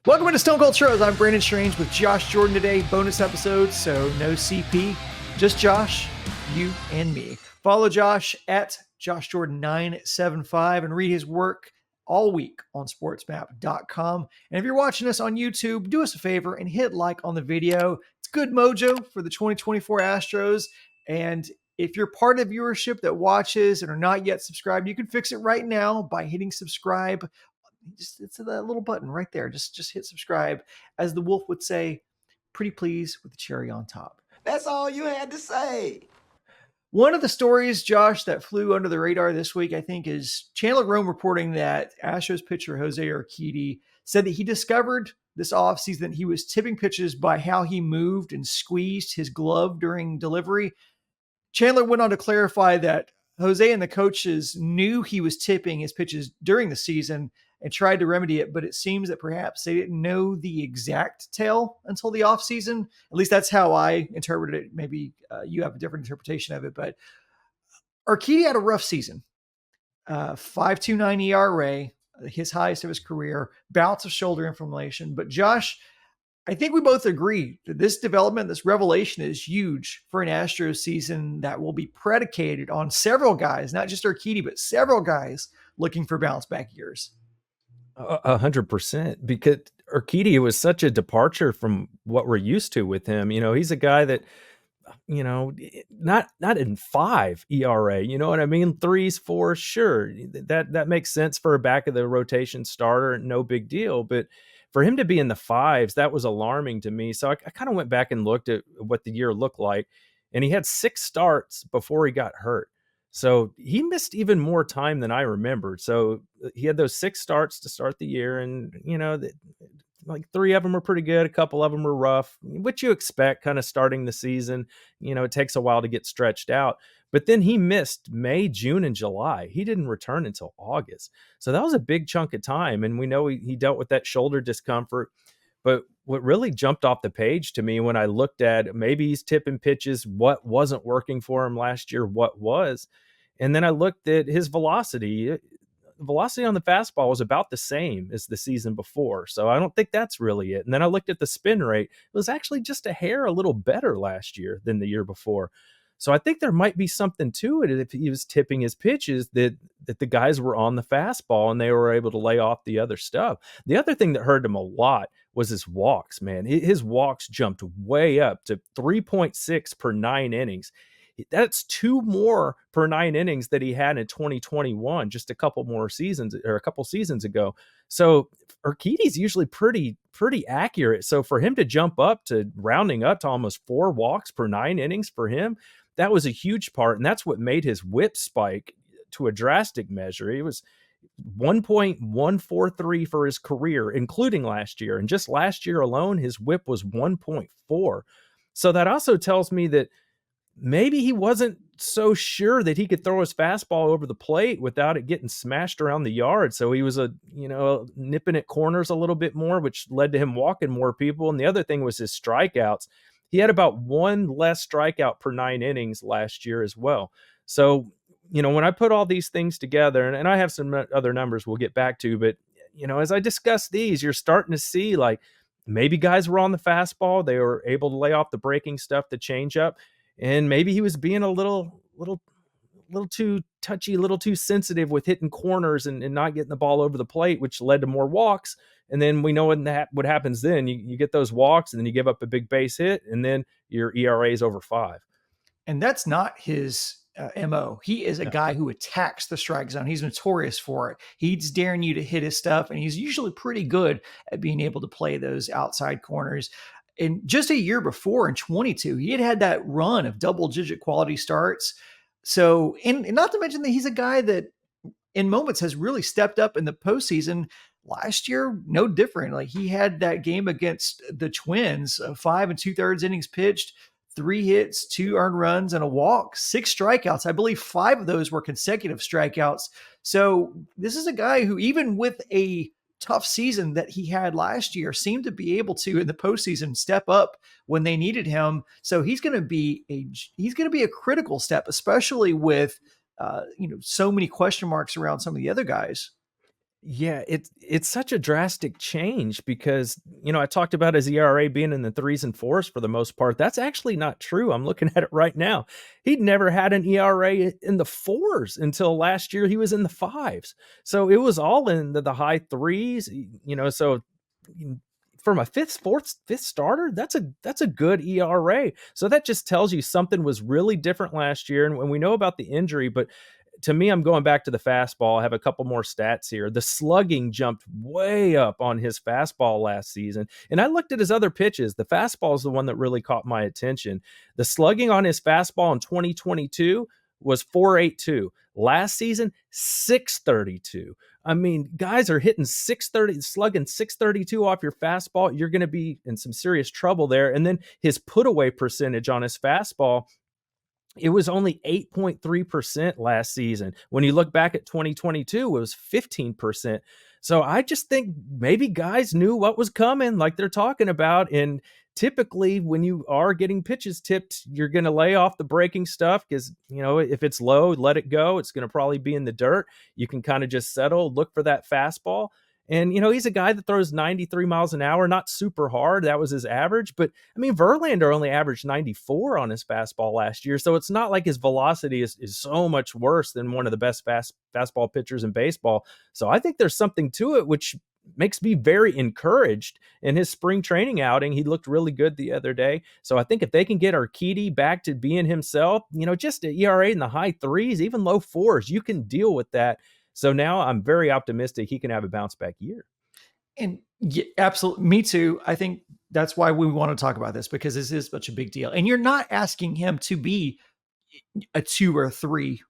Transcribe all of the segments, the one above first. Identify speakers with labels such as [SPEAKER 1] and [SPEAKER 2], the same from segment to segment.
[SPEAKER 1] Welcome to Stone Cold Stros. I'm Brandon Strange with Josh Jordan today. Bonus episode, so no CP, just Josh, you, and me. Follow Josh at JoshJordan975 and read his work all week on sportsmap.com. And if you're watching us on YouTube, do us a favor and hit like on the video. It's good mojo for the 2024 Astros. And if you're part of viewership that watches and are not yet subscribed, you can fix it right now by hitting subscribe. It's that little button right there. Just hit subscribe. As the wolf would say, pretty please with the cherry on top.
[SPEAKER 2] That's all you had to say.
[SPEAKER 1] One of the stories, Josh, that flew under the radar this week, I think, is Chandler Rome reporting that Astros pitcher Jose Urquidy said that he discovered this offseason that he was tipping pitches by how he moved and squeezed his glove during delivery. Chandler went on to clarify that Jose and the coaches knew he was tipping his pitches during the season and tried to remedy it, but it seems that perhaps they didn't know the exact tale until the offseason. At least that's how I interpreted it. Maybe you have a different interpretation of it, but Urquidy had a rough season. 5.29 ERA, his highest of his career, bouts of shoulder inflammation. But Josh, I think we both agree that this development, this revelation is huge for an Astros season that will be predicated on several guys, not just Urquidy, but several guys looking for bounce back years.
[SPEAKER 3] 100%, because Urquidy was such a departure from what we're used to with him. You know, he's a guy that, you know, not in 5 ERA, you know what I mean? 3s, 4s, sure. That makes sense for a back of the rotation starter, no big deal. But for him to be in the 5s, that was alarming to me. So I kind of went back and looked at what the year looked like, and he had 6 starts before he got hurt. So he missed even more time than I remembered. So he had those 6 starts to start the year, and, you know, like 3 of them were pretty good. A couple of them were rough, which you expect kind of starting the season. You know, it takes a while to get stretched out. But then he missed May, June, and July. He didn't return until August. So that was a big chunk of time. And we know he dealt with that shoulder discomfort. But what really jumped off the page to me when I looked at maybe he's tipping pitches, what wasn't working for him last year, what was. And then I looked at his velocity. Velocity on the fastball was about the same as the season before. So I don't think that's really it. And then I looked at the spin rate. It was actually just a hair a little better last year than the year before. So I think there might be something to it if he was tipping his pitches that the guys were on the fastball and they were able to lay off the other stuff. The other thing that hurt him a lot was his walks, man. His walks jumped way up to 3.6 per 9 innings. That's 2 more per 9 innings that he had in 2021, just a couple seasons ago. So Urquidy's usually pretty accurate. So for him to jump up to rounding up to almost 4 walks per 9 innings for him, that was a huge part. And that's what made his whip spike to a drastic measure. It was 1.143 for his career, including last year. And just last year alone, his whip was 1.4. So that also tells me that maybe he wasn't so sure that he could throw his fastball over the plate without it getting smashed around the yard. So he was nipping at corners a little bit more, which led to him walking more people. And the other thing was his strikeouts. He had about 1 less strikeout per 9 innings last year as well. So, you know, when I put all these things together, and I have some other numbers we'll get back to, but, you know, as I discuss these, you're starting to see like maybe guys were on the fastball. They were able to lay off the breaking stuff, the changeup. And maybe he was being a little too touchy, a little too sensitive with hitting corners and not getting the ball over the plate, which led to more walks. And then we know what happens then. You get those walks and then you give up a big base hit and then your ERA is over 5.
[SPEAKER 1] And that's not his MO. He is a guy who attacks the strike zone. He's notorious for it. He's daring you to hit his stuff, and he's usually pretty good at being able to play those outside corners. And just a year before in 22, he had that run of double-digit quality starts. So, and not to mention that he's a guy that in moments has really stepped up in the postseason. Last year, no different. Like he had that game against the Twins, 5 2/3 innings pitched, 3 hits, 2 earned runs, and a walk, 6 strikeouts. I believe 5 of those were consecutive strikeouts. So this is a guy who, even with a tough season that he had last year, seemed to be able to in the postseason step up when they needed him. So he's going to be a critical step, especially with so many question marks around some of the other guys.
[SPEAKER 3] Yeah, it's such a drastic change because, I talked about his ERA being in the threes and fours for the most part. That's actually not true. I'm looking at it right now. He'd never had an ERA in the fours until last year. He was in the fives. So it was all in the high threes, so from a fifth starter, that's a good ERA. So that just tells you something was really different last year. And when we know about the injury, but to me, I'm going back to the fastball. I have a couple more stats here. The slugging jumped way up on his fastball last season. And I looked at his other pitches. The fastball is the one that really caught my attention. The slugging on his fastball in 2022 was 482. Last season, 632. I mean, guys are hitting 630, slugging 632 off your fastball. You're going to be in some serious trouble there. And then his put away percentage on his fastball, it was only 8.3% last season. When you look back at 2022, it was 15%. So I just think maybe guys knew what was coming, like they're talking about. And typically, when you are getting pitches tipped, you're going to lay off the breaking stuff because, if it's low, let it go. It's going to probably be in the dirt. You can kind of just settle, look for that fastball. And, he's a guy that throws 93 miles an hour, not super hard. That was his average. But, I mean, Verlander only averaged 94 on his fastball last year. So it's not like his velocity is so much worse than one of the best fastball pitchers in baseball. So I think there's something to it, which makes me very encouraged. In his spring training outing, he looked really good the other day. So I think if they can get Urquidy back to being himself, just an ERA in the high threes, even low fours, you can deal with that. So now I'm very optimistic he can have a bounce back year.
[SPEAKER 1] And yeah, absolutely. Me too. I think that's why we want to talk about this, because this is such a big deal. And you're not asking him to be a 2 or 3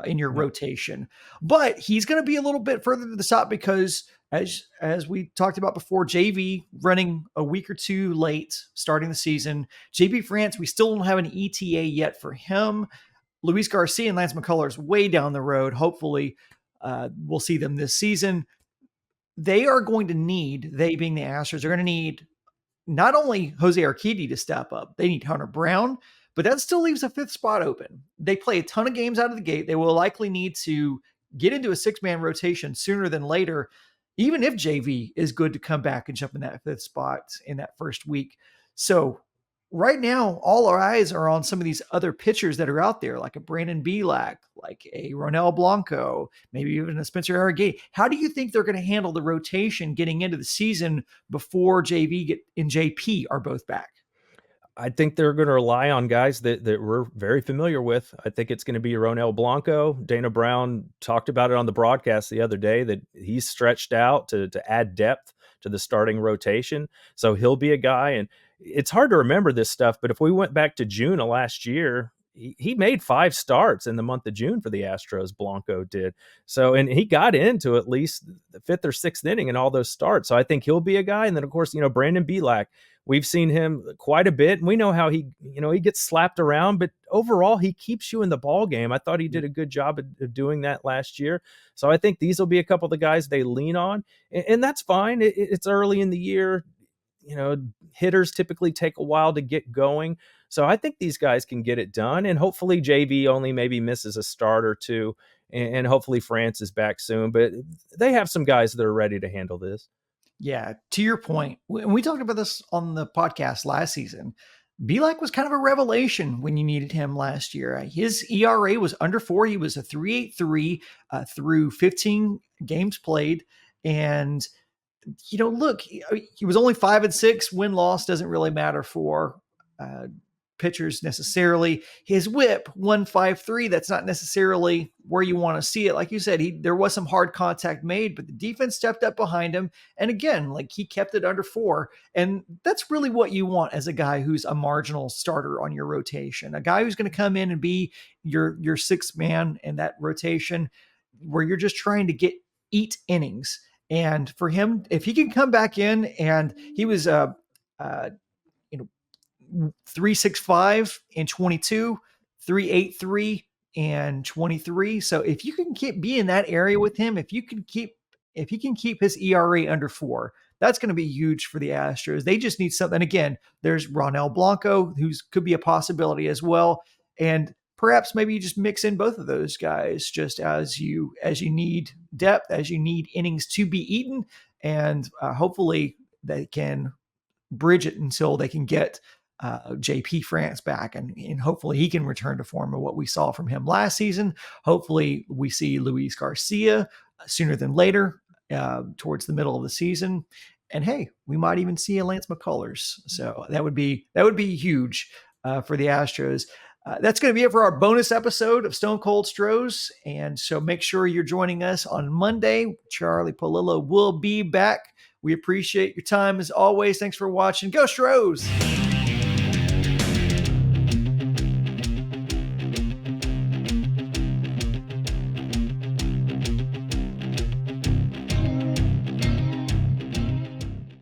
[SPEAKER 1] in your rotation, but he's going to be a little bit further to the top because as we talked about before, JV running a week or two late starting the season. JB France, we still don't have an ETA yet for him. Luis Garcia and Lance McCullers way down the road. Hopefully we'll see them this season. They are going to need, they being the Astros, are going to need not only Jose Urquidy to step up, they need Hunter Brown, but that still leaves a 5th spot open. They play a ton of games out of the gate. They will likely need to get into a 6-man rotation sooner than later, even if JV is good to come back and jump in that 5th spot in that first week. So right now, all our eyes are on some of these other pitchers that are out there, like a Brandon Bielak, like a Ronel Blanco, maybe even a Spencer Arrigate. How do you think they're going to handle the rotation getting into the season before JV and JP are both back?
[SPEAKER 3] I think they're going to rely on guys that we're very familiar with. I think it's going to be Ronel Blanco. Dana Brown talked about it on the broadcast the other day that he's stretched out to add depth to the starting rotation. So he'll be a guy. And it's hard to remember this stuff, but if we went back to June of last year, he made 5 starts in the month of June for the Astros, Blanco did. So, and he got into at least the 5th or 6th inning in all those starts. So I think he'll be a guy. And then, of course, Brandon Bielak, we've seen him quite a bit. And we know how he gets slapped around, but overall, he keeps you in the ball game. I thought he did a good job of doing that last year. So I think these will be a couple of the guys they lean on. And that's fine. It's early in the year. Hitters typically take a while to get going. So I think these guys can get it done. And hopefully JV only maybe misses a start or two. And hopefully France is back soon. But they have some guys that are ready to handle this.
[SPEAKER 1] Yeah, to your point, we talked about this on the podcast last season. Bielak was kind of a revelation when you needed him last year. His ERA was under 4. He was a 3.83 through 15 games played. And look, he was only 5-6. Win-loss doesn't really matter for pitchers necessarily. His whip 1.53. That's not necessarily where you want to see it. Like you said, there was some hard contact made, but the defense stepped up behind him. And again, he kept it under 4. And that's really what you want as a guy who's a marginal starter on your rotation, a guy who's going to come in and be your 6th man in that rotation, where you're just trying to eat innings. And for him, if he can come back in, and he was 3.65 in 22, 3.83 and 23. So if you can be in that area with him, if he can keep his ERA under 4, that's going to be huge for the Astros. They just need something. Again, there's Ronel Blanco, who could be a possibility as well. And perhaps maybe you just mix in both of those guys just as you need depth, as you need innings to be eaten, and hopefully they can bridge it until they can get JP France back, and hopefully he can return to form of what we saw from him last season. Hopefully we see Luis Garcia sooner than later, towards the middle of the season. And hey, we might even see a Lance McCullers. So that would be huge for the Astros. That's going to be it for our bonus episode of Stone Cold Stros. And so make sure you're joining us on Monday. Charlie Polillo will be back. We appreciate your time as always. Thanks for watching. Go Stros!